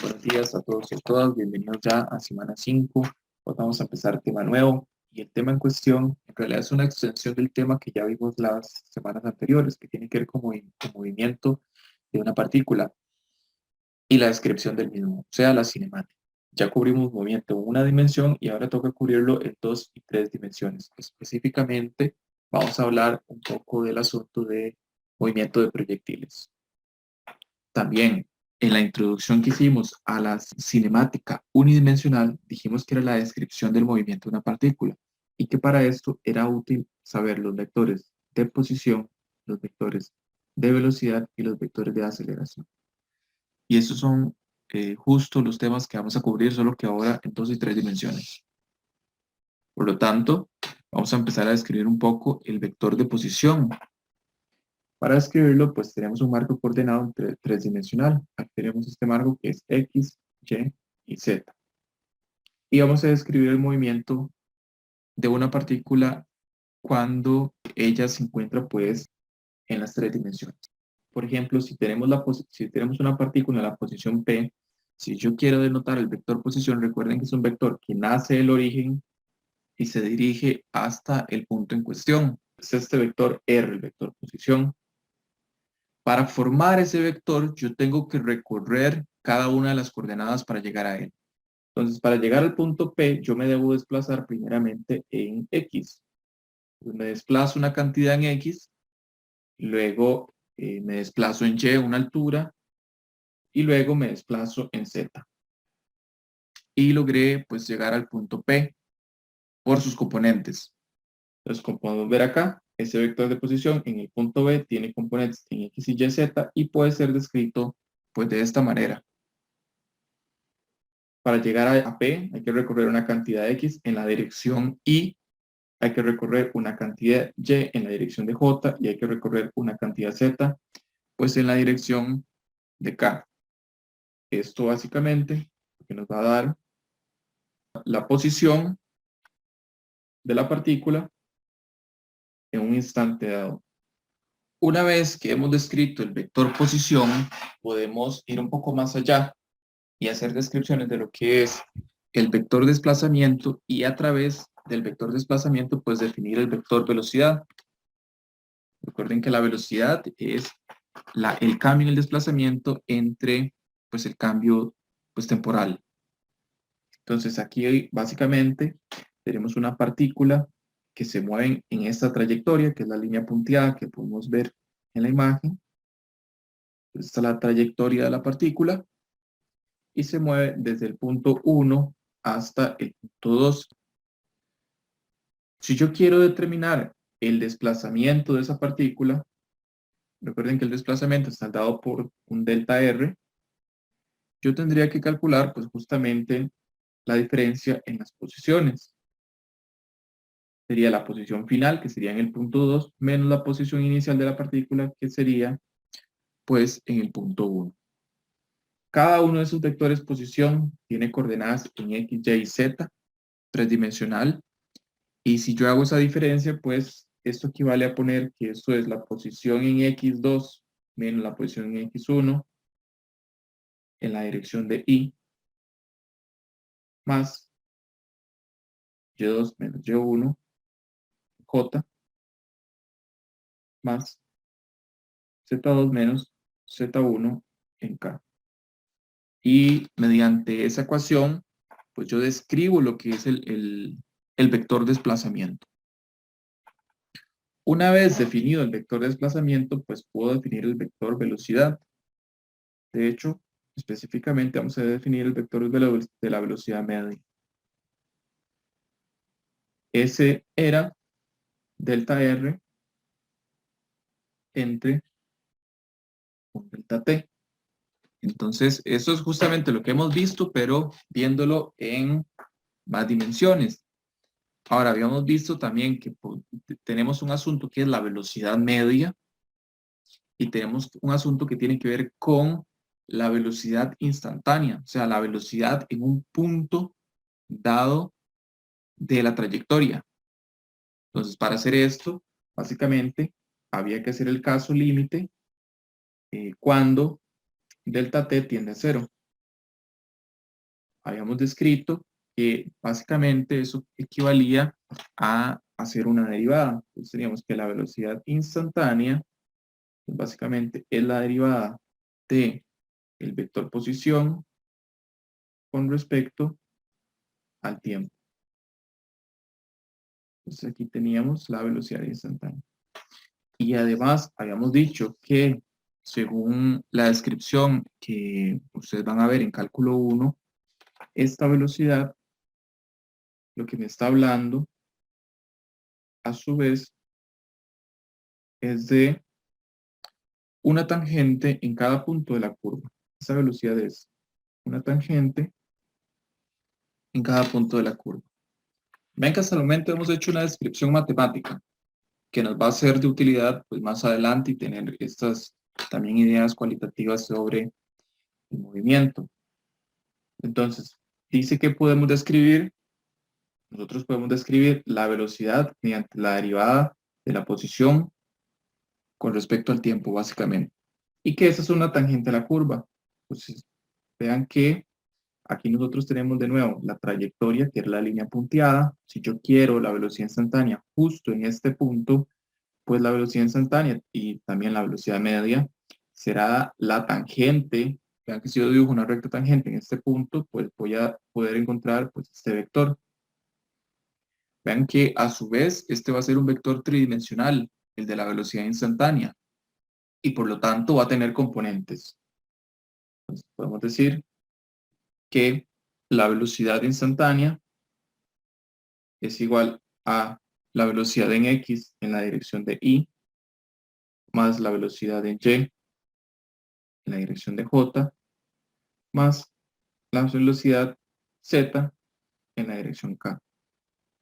buenos días a todos y a todas. Bienvenidos ya a semana 5. Hoy vamos a empezar tema nuevo y el tema en cuestión en realidad es una extensión del tema que ya vimos las semanas anteriores, que tiene que ver con el movimiento de una partícula y la descripción del mismo, o sea, la cinemática. Ya cubrimos movimiento en una dimensión y ahora toca cubrirlo en 2 y 3 dimensiones. Específicamente vamos a hablar un poco del asunto de movimiento de proyectiles. También en la introducción que hicimos a la cinemática unidimensional, dijimos que era la descripción del movimiento de una partícula y que para esto era útil saber los vectores de posición, los vectores de velocidad y los vectores de aceleración. Y estos son justo los temas que vamos a cubrir, solo que ahora en 2 y 3 dimensiones. Por lo tanto, vamos a empezar a describir un poco el vector de posición. Para escribirlo, pues tenemos un marco coordenado tridimensional. Aquí tenemos este marco que es X, Y y Z. Y vamos a describir el movimiento de una partícula cuando ella se encuentra pues en las 3 dimensiones. Por ejemplo, si tenemos una partícula en la posición P, si yo quiero denotar el vector posición, recuerden que es un vector que nace del origen y se dirige hasta el punto en cuestión. Es este vector R, el vector posición. Para formar ese vector, yo tengo que recorrer cada una de las coordenadas para llegar a él. Entonces, para llegar al punto P, yo me debo desplazar primeramente en X. Entonces, me desplazo una cantidad en X, luego me desplazo en Y, una altura, y luego me desplazo en Z. Y logré, pues, llegar al punto P por sus componentes. Entonces, como podemos ver acá, ese vector de posición en el punto B tiene componentes en X y Y, Z, y puede ser descrito, pues, de esta manera. Para llegar a P hay que recorrer una cantidad X en la dirección Y, hay que recorrer una cantidad Y en la dirección de J y hay que recorrer una cantidad Z pues en la dirección de K. Esto básicamente que nos va a dar la posición de la partícula en un instante dado. Una vez que hemos descrito el vector posición, podemos ir un poco más allá y hacer descripciones de lo que es el vector desplazamiento y a través del vector desplazamiento pues definir el vector velocidad. Recuerden que la velocidad es el cambio en el desplazamiento entre pues el cambio pues temporal. Entonces aquí básicamente tenemos una partícula que se mueve en esta trayectoria, que es la línea punteada que podemos ver en la imagen. Esta es la trayectoria de la partícula y se mueve desde el punto 1 hasta el punto 2. Si yo quiero determinar el desplazamiento de esa partícula, recuerden que el desplazamiento está dado por un delta R, yo tendría que calcular pues justamente la diferencia en las posiciones. Sería la posición final, que sería en el punto 2, menos la posición inicial de la partícula, que sería pues en el punto 1. Cada uno de esos vectores posición tiene coordenadas en X, Y y Z, tridimensional. Y si yo hago esa diferencia, pues esto equivale a poner que esto es la posición en X2 menos la posición en X1 en la dirección de Y, más Y2 menos Y1, J, más Z2 menos Z1 en K. Y mediante esa ecuación, pues yo describo lo que es el vector desplazamiento. Una vez definido el vector desplazamiento, pues puedo definir el vector velocidad. De hecho, específicamente vamos a definir el vector de la velocidad media. Ese era delta R entre un delta T. Entonces, eso es justamente lo que hemos visto, pero viéndolo en más dimensiones. Ahora, habíamos visto también que tenemos un asunto que es la velocidad media y tenemos un asunto que tiene que ver con la velocidad instantánea, o sea, la velocidad en un punto dado de la trayectoria. Entonces, para hacer esto, básicamente, había que hacer el caso límite cuando delta t tiende a 0. habíamos descrito que básicamente eso equivalía a hacer una derivada. Entonces teníamos que la velocidad instantánea, pues básicamente es la derivada de el vector posición con respecto al tiempo. Entonces aquí teníamos la velocidad instantánea. Y además habíamos dicho que según la descripción que ustedes van a ver en cálculo 1, esta velocidad, lo que me está hablando, a su vez, es de una tangente en cada punto de la curva. Esa velocidad es una tangente en cada punto de la curva. Ven que hasta el momento hemos hecho una descripción matemática que nos va a ser de utilidad pues, más adelante y tener estas también ideas cualitativas sobre el movimiento. Entonces, dice que podemos describir, nosotros podemos describir la velocidad mediante la derivada de la posición con respecto al tiempo, básicamente. Y que esa es una tangente a la curva. Entonces, vean que aquí nosotros tenemos de nuevo la trayectoria, que es la línea punteada. Si yo quiero la velocidad instantánea justo en este punto, pues la velocidad instantánea y también la velocidad media será la tangente. Vean que si yo dibujo una recta tangente en este punto, pues voy a poder encontrar pues, este vector. Vean que a su vez este va a ser un vector tridimensional, el de la velocidad instantánea, y por lo tanto va a tener componentes. Entonces podemos decir que la velocidad instantánea es igual a la velocidad en X en la dirección de Y más la velocidad en Y en la dirección de J más la velocidad Z en la dirección K.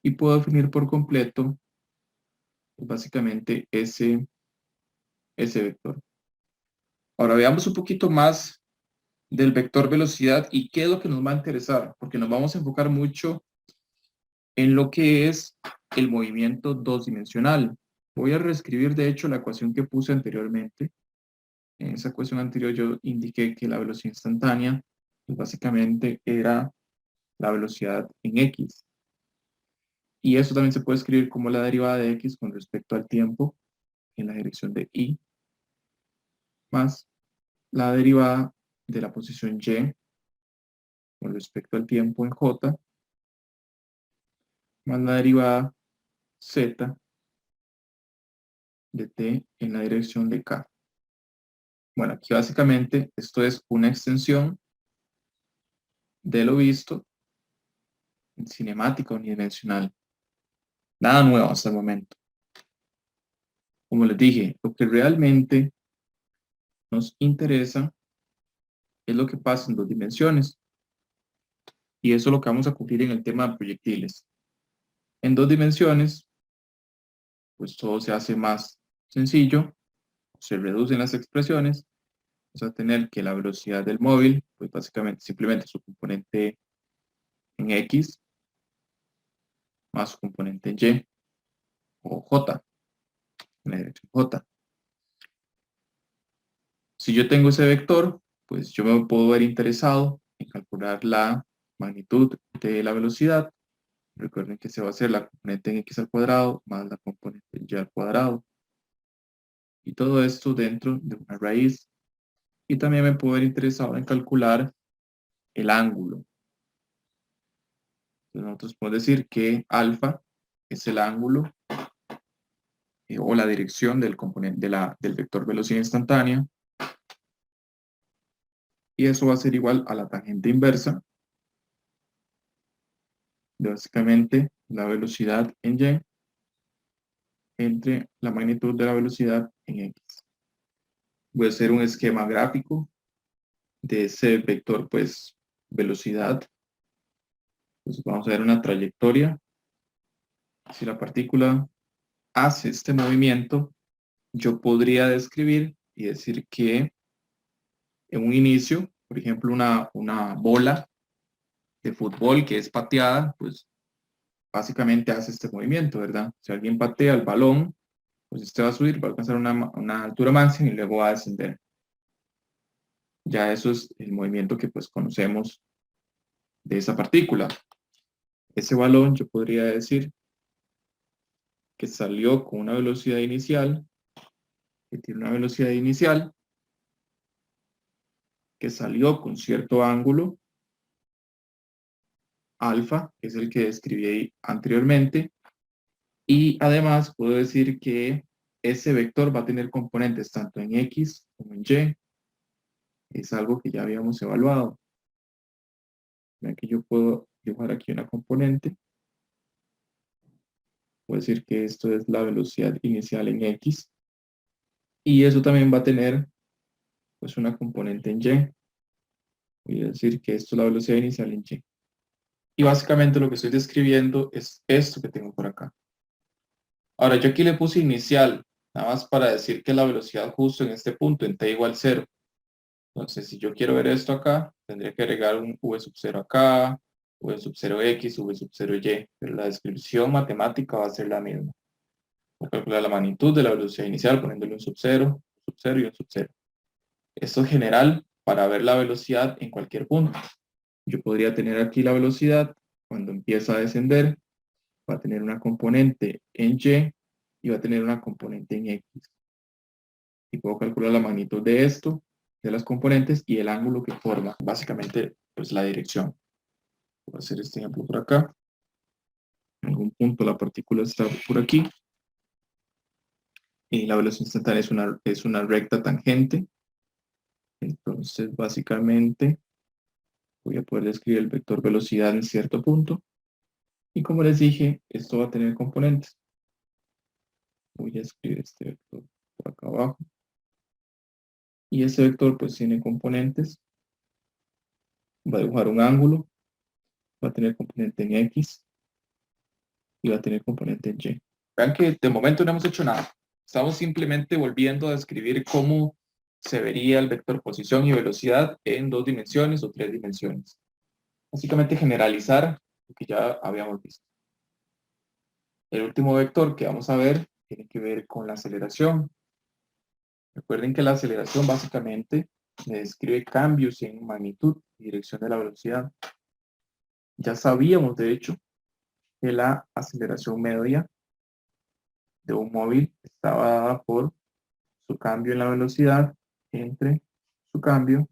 Y puedo definir por completo básicamente ese vector. Ahora veamos un poquito más del vector velocidad y qué es lo que nos va a interesar, porque nos vamos a enfocar mucho en lo que es el movimiento dos dimensional. Voy a reescribir de hecho la ecuación que puse anteriormente. En esa ecuación anterior yo indiqué que la velocidad instantánea pues básicamente era la velocidad en X. Y eso también se puede escribir como la derivada de X con respecto al tiempo en la dirección de Y más la derivada de la posición Y con respecto al tiempo en J más la derivada Z de T en la dirección de K. Bueno, aquí básicamente esto es una extensión de lo visto en cinemática unidimensional. Nada nuevo hasta el momento. Como les dije, lo que realmente nos interesa es lo que pasa en dos dimensiones. Y eso es lo que vamos a cubrir en el tema de proyectiles. En dos dimensiones, pues todo se hace más sencillo, se reducen las expresiones, vamos a tener que la velocidad del móvil, pues básicamente simplemente su componente en X más su componente en Y o J, en la dirección J. Si yo tengo ese vector, pues yo me puedo ver interesado en calcular la magnitud de la velocidad. Recuerden que se va a hacer la componente en X al cuadrado más la componente en Y al cuadrado. Y todo esto dentro de una raíz. Y también me puedo ver interesado en calcular el ángulo. Entonces nosotros podemos decir que alfa es el ángulo o la dirección del componente del vector velocidad instantánea. Y eso va a ser igual a la tangente inversa de básicamente la velocidad en Y entre la magnitud de la velocidad en X. Voy a hacer un esquema gráfico de ese vector, pues, velocidad. Entonces vamos a ver una trayectoria. Si la partícula hace este movimiento, yo podría describir y decir que en un inicio, por ejemplo, una bola de fútbol que es pateada, pues básicamente hace este movimiento, ¿verdad? Si alguien patea el balón, pues este va a subir, va a alcanzar una altura máxima y luego va a descender. Ya eso es el movimiento que pues conocemos de esa partícula. Ese balón yo podría decir que salió con una velocidad inicial, que tiene una velocidad inicial, que salió con cierto ángulo, alfa, que es el que describí anteriormente, y además puedo decir que ese vector va a tener componentes tanto en X como en Y. Es algo que ya habíamos evaluado. Vean que yo puedo dibujar aquí una componente. Puedo decir que esto es la velocidad inicial en X. Y eso también va a tener pues una componente en Y. Voy a decir que esto es la velocidad inicial en Y. Y básicamente lo que estoy describiendo es esto que tengo por acá. Ahora yo aquí le puse inicial, nada más para decir que la velocidad justo en este punto, en t igual 0. Entonces, si yo quiero ver esto acá, tendría que agregar un v sub 0 acá, v sub 0x, v sub 0y, pero la descripción matemática va a ser la misma. Voy a calcular la magnitud de la velocidad inicial poniéndole un sub 0 y un sub 0. Esto es general para ver la velocidad en cualquier punto. Yo podría tener aquí la velocidad cuando empieza a descender, va a tener una componente en y y va a tener una componente en x. Y puedo calcular la magnitud de esto, de las componentes y el ángulo que forma, básicamente pues la dirección. Voy a hacer este ejemplo por acá. En algún punto la partícula está por aquí y la velocidad instantánea es una recta tangente. Entonces básicamente voy a poder describir el vector velocidad en cierto punto y como les dije, esto va a tener componentes. Voy a escribir este vector por acá abajo. Y este vector pues tiene componentes. Va a dibujar un ángulo, va a tener componente en X y va a tener componente en Y. Vean que de momento no hemos hecho nada. Estamos simplemente volviendo a describir cómo se vería el vector posición y velocidad en 2 dimensiones o 3 dimensiones. Básicamente generalizar lo que ya habíamos visto. El último vector que vamos a ver tiene que ver con la aceleración. Recuerden que la aceleración básicamente me describe cambios en magnitud y dirección de la velocidad. Ya sabíamos, de hecho, que la aceleración media de un móvil estaba dada por su cambio en la velocidad entre su cambio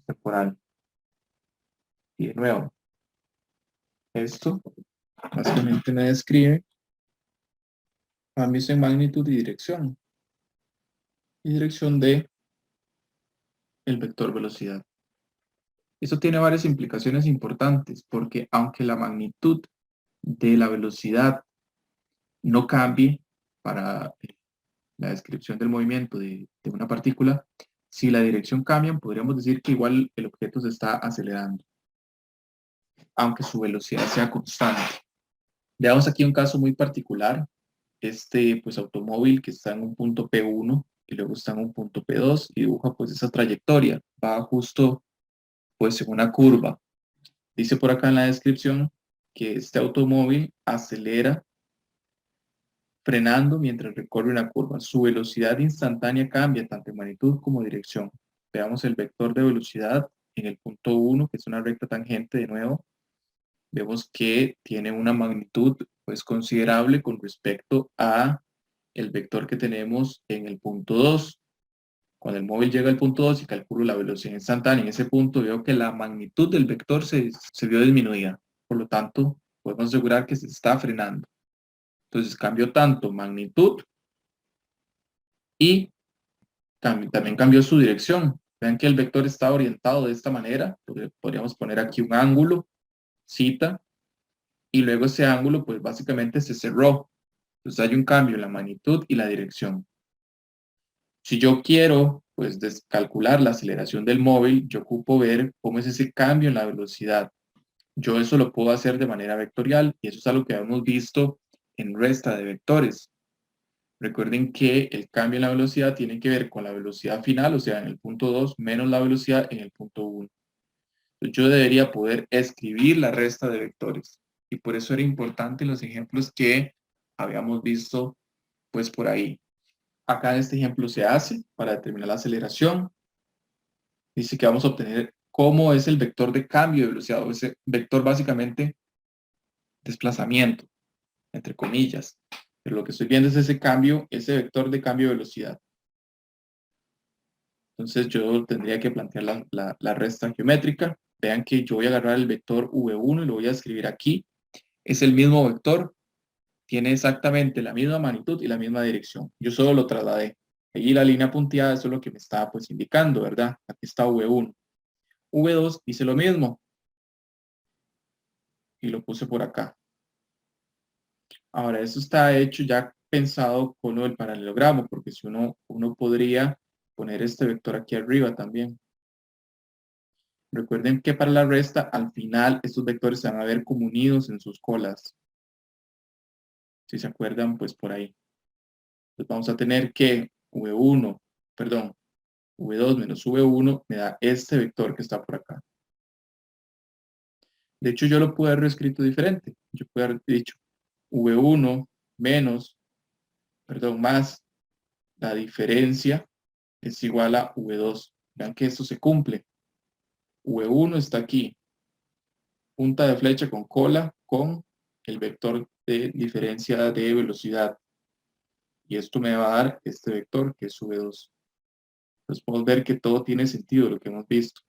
temporal. Y de nuevo, esto básicamente me describe cambios en magnitud y dirección. Y dirección de el vector velocidad. Eso tiene varias implicaciones importantes porque aunque la magnitud de la velocidad no cambie para la descripción del movimiento de una partícula, si la dirección cambia, podríamos decir que igual el objeto se está acelerando, aunque su velocidad sea constante. Veamos aquí un caso muy particular, este pues automóvil que está en un punto P1 y luego está en un punto P2 y dibuja pues esa trayectoria, va justo pues en una curva. Dice por acá en la descripción que este automóvil acelera frenando mientras recorre una curva. Su velocidad instantánea cambia tanto en magnitud como dirección. Veamos el vector de velocidad en el punto 1, que es una recta tangente de nuevo. Vemos que tiene una magnitud pues considerable con respecto a el vector que tenemos en el punto 2. Cuando el móvil llega al punto 2 y calculo la velocidad instantánea en ese punto, veo que la magnitud del vector se vio disminuida. Por lo tanto, podemos asegurar que se está frenando. Entonces cambió tanto magnitud y también cambió su dirección. Vean que el vector está orientado de esta manera. Podríamos poner aquí un ángulo, cita, y luego ese ángulo pues básicamente se cerró. Entonces hay un cambio en la magnitud y la dirección. Si yo quiero pues descalcular la aceleración del móvil, yo ocupo ver cómo es ese cambio en la velocidad. Yo eso lo puedo hacer de manera vectorial y eso es algo que hemos visto en resta de vectores. Recuerden que el cambio en la velocidad tiene que ver con la velocidad final, o sea, en el punto 2 menos la velocidad en el punto 1. Entonces, yo debería poder escribir la resta de vectores. Y por eso era importante los ejemplos que habíamos visto pues por ahí. Acá en este ejemplo se hace para determinar la aceleración. Dice que vamos a obtener cómo es el vector de cambio de velocidad, o ese vector básicamente desplazamiento, entre comillas. Pero lo que estoy viendo es ese cambio, ese vector de cambio de velocidad. Entonces yo tendría que plantear la resta geométrica. Vean que yo voy a agarrar el vector V1 y lo voy a escribir aquí. Es el mismo vector, tiene exactamente la misma magnitud y la misma dirección. Yo solo lo trasladé. Allí la línea punteada, eso es lo que me está pues indicando, ¿verdad? Aquí está V1. V2 hice lo mismo y lo puse por acá. Ahora, eso está hecho ya pensado con lo del paralelogramo, porque si uno podría poner este vector aquí arriba también. Recuerden que para la resta, al final, estos vectores se van a ver como unidos en sus colas. Si se acuerdan, pues por ahí. Entonces vamos a tener que V1, perdón, V2 menos V1 me da este vector que está por acá. De hecho, yo lo pude haber escrito diferente. Yo pude haber dicho V1 menos, perdón, más la diferencia es igual a V2. Vean que esto se cumple. V1 está aquí, punta de flecha con cola con el vector de diferencia de velocidad. Y esto me va a dar este vector que es V2. Entonces podemos ver que todo tiene sentido lo que hemos visto.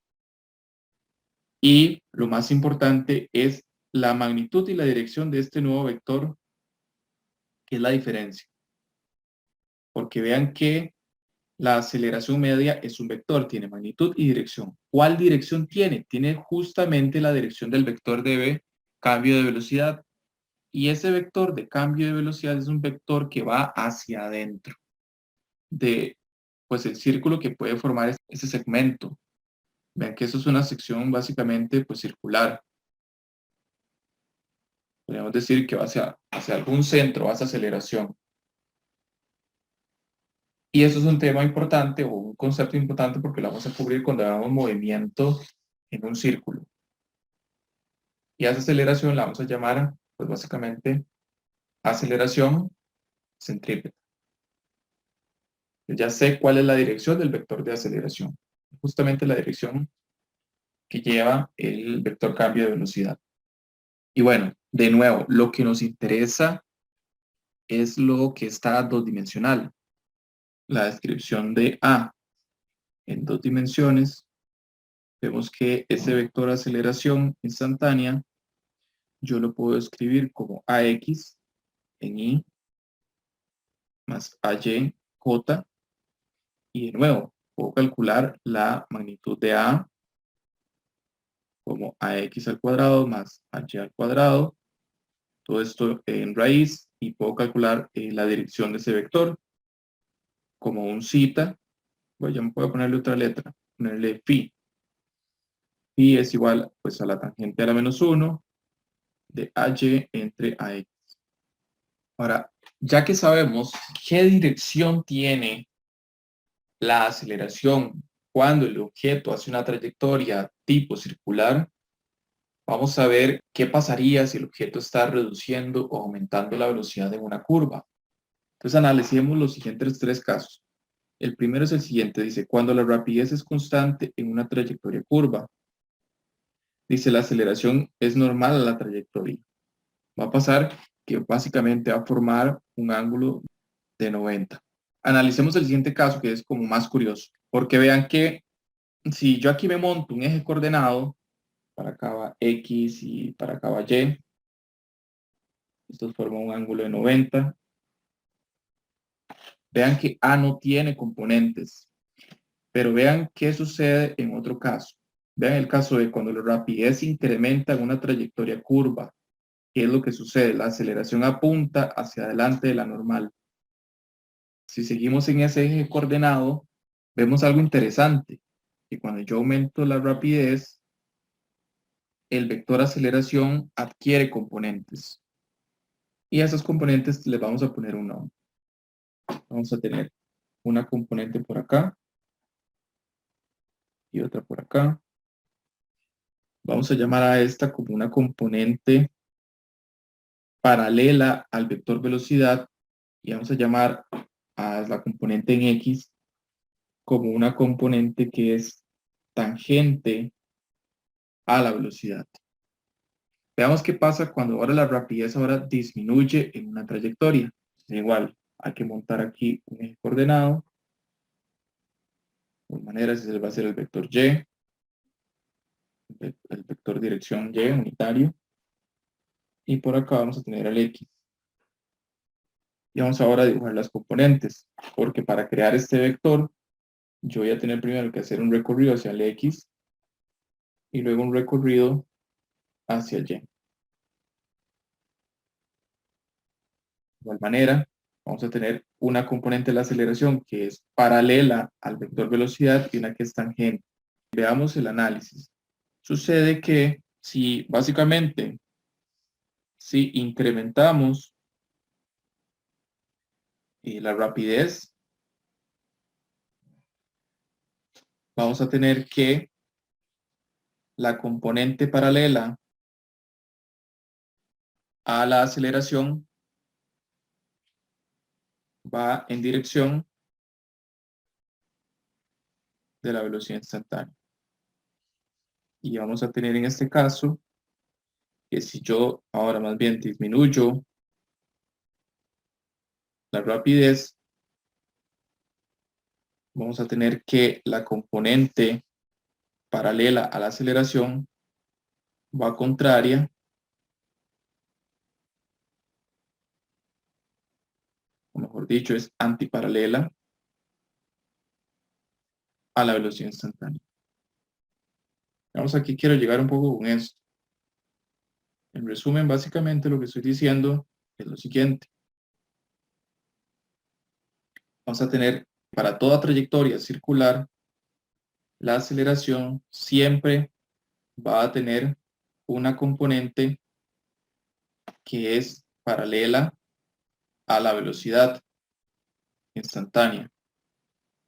Y lo más importante es la magnitud y la dirección de este nuevo vector, que es la diferencia. Porque vean que la aceleración media es un vector, tiene magnitud y dirección. ¿Cuál dirección tiene? Tiene justamente la dirección del vector de cambio de velocidad. Y ese vector de cambio de velocidad es un vector que va hacia adentro de pues, el círculo que puede formar ese segmento. Vean que eso es una sección básicamente pues, circular. Podríamos decir que va hacia algún centro, hacia aceleración. Y eso es un tema importante o un concepto importante porque lo vamos a cubrir cuando hagamos movimiento en un círculo. Y a esa aceleración la vamos a llamar, pues básicamente, aceleración centrípeta. Yo ya sé cuál es la dirección del vector de aceleración. Justamente la dirección que lleva el vector cambio de velocidad. Y bueno, de nuevo, lo que nos interesa es lo que está dos-dimensional. La descripción de A en dos dimensiones. Vemos que ese vector de aceleración instantánea yo lo puedo escribir como AX en Y más AY J. Y de nuevo, puedo calcular la magnitud de A como AX al cuadrado más AY al cuadrado. Todo esto en raíz y puedo calcular la dirección de ese vector como un zeta. Bueno, ya me puedo ponerle otra letra, ponerle phi. Phi es igual pues a la tangente a la menos 1 de AY entre AX. Ahora, ya que sabemos qué dirección tiene la aceleración cuando el objeto hace una trayectoria tipo circular, vamos a ver qué pasaría si el objeto está reduciendo o aumentando la velocidad en una curva. Entonces analicemos los siguientes tres casos. El primero es el siguiente, dice, cuando la rapidez es constante en una trayectoria curva, dice, la aceleración es normal a la trayectoria. Va a pasar que básicamente va a formar un ángulo de 90. Analicemos el siguiente caso, que es como más curioso, porque vean que si yo aquí me monto un eje coordenado, para acá va X y para acá va Y, esto forma un ángulo de 90. Vean que A no tiene componentes, pero vean qué sucede en otro caso. Vean el caso de cuando la rapidez incrementa en una trayectoria curva. ¿Qué es lo que sucede? La aceleración apunta hacia adelante de la normal. Si seguimos en ese eje coordenado, vemos algo interesante, que cuando yo aumento la rapidez, el vector aceleración adquiere componentes. Y a esos componentes les vamos a poner un nombre. Vamos a tener una componente por acá y otra por acá. Vamos a llamar a esta como una componente paralela al vector velocidad y vamos a llamar a la componente en X como una componente que es tangente a la velocidad. Veamos qué pasa cuando ahora la rapidez ahora disminuye en una trayectoria. Igual, hay que montar aquí un eje coordenado. De manera, ese va a ser el vector Y, el vector dirección Y unitario. Y por acá vamos a tener el X. Y vamos ahora a dibujar las componentes, porque para crear este vector, yo voy a tener primero que hacer un recorrido hacia el X y luego un recorrido hacia Y. De igual manera, vamos a tener una componente de la aceleración que es paralela al vector velocidad y una que es tangente. Veamos el análisis. Sucede que si básicamente, si incrementamos la rapidez, vamos a tener que la componente paralela a la aceleración va en dirección de la velocidad instantánea. Y vamos a tener en este caso que si yo ahora más bien disminuyo la rapidez, vamos a tener que la componente paralela a la aceleración va contraria o mejor dicho, es antiparalela a la velocidad instantánea. Vamos, aquí quiero llegar un poco con esto. En resumen, básicamente lo que estoy diciendo es lo siguiente. Vamos a tener para toda trayectoria circular, la aceleración siempre va a tener una componente que es paralela a la velocidad instantánea.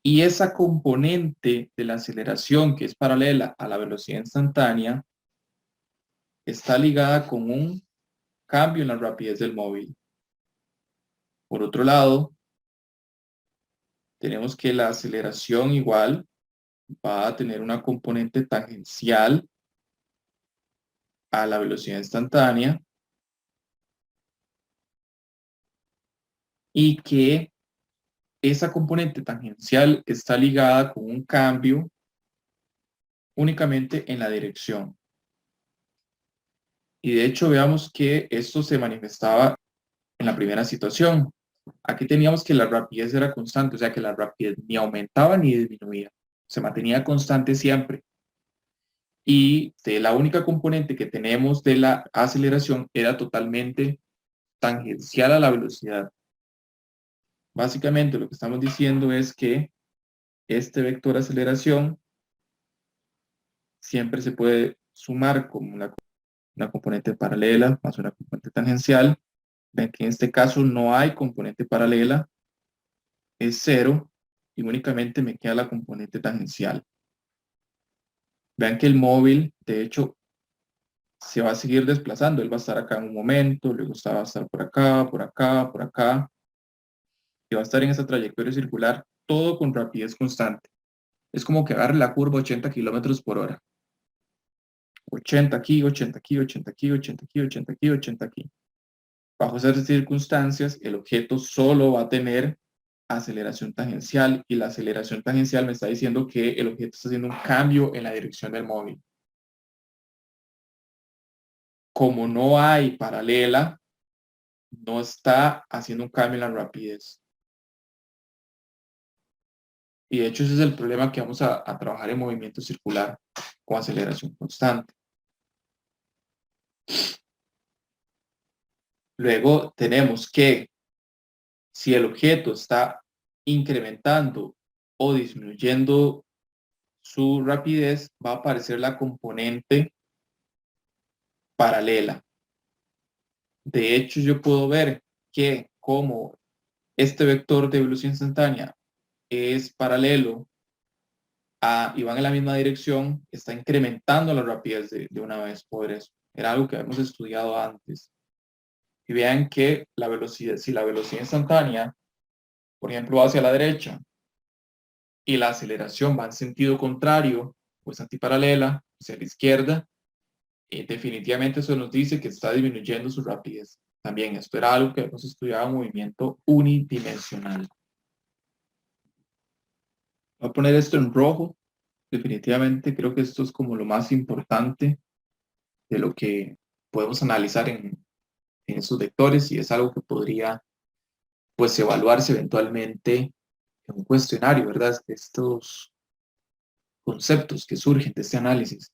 Y esa componente de la aceleración que es paralela a la velocidad instantánea está ligada con un cambio en la rapidez del móvil. Por otro lado, tenemos que la aceleración igual va a tener una componente tangencial a la velocidad instantánea y que esa componente tangencial está ligada con un cambio únicamente en la dirección. Y de hecho veamos que esto se manifestaba en la primera situación. Aquí teníamos que la rapidez era constante, o sea que la rapidez ni aumentaba ni disminuía, se mantenía constante siempre. Y la única componente que tenemos de la aceleración era totalmente tangencial a la velocidad. Básicamente lo que estamos diciendo es que este vector aceleración siempre se puede sumar como una componente paralela más una componente tangencial. Ven que en este caso no hay componente paralela, es cero y únicamente me queda la componente tangencial. Vean que el móvil, de hecho, se va a seguir desplazando. Él va a estar acá en un momento, luego va a estar por acá, por acá, por acá, y va a estar en esa trayectoria circular, todo con rapidez constante. Es como que agarre la curva 80 kilómetros por hora. 80 aquí, 80 aquí, 80 aquí, 80 aquí, 80 aquí, 80 aquí. Bajo esas circunstancias, el objeto solo va a tener aceleración tangencial y la aceleración tangencial me está diciendo que el objeto está haciendo un cambio en la dirección del móvil. Como no hay paralela, no está haciendo un cambio en la rapidez. Y de hecho ese es el problema que vamos a trabajar en movimiento circular con aceleración constante. Luego tenemos que si el objeto está incrementando o disminuyendo su rapidez, va a aparecer la componente paralela. De hecho, yo puedo ver que como este vector de velocidad instantánea es paralelo y van en la misma dirección, está incrementando la rapidez de una vez por eso. Era algo que habíamos estudiado antes. Y vean que la velocidad, si la velocidad instantánea, por ejemplo, va hacia la derecha y la aceleración va en sentido contrario, pues antiparalela, hacia la izquierda, definitivamente eso nos dice que está disminuyendo su rapidez. También esto era algo que hemos estudiado en movimiento unidimensional. Voy a poner esto en rojo. Definitivamente creo que esto es como lo más importante de lo que podemos analizar en esos vectores y es algo que podría pues evaluarse eventualmente en un cuestionario, ¿verdad? Estos conceptos que surgen de este análisis.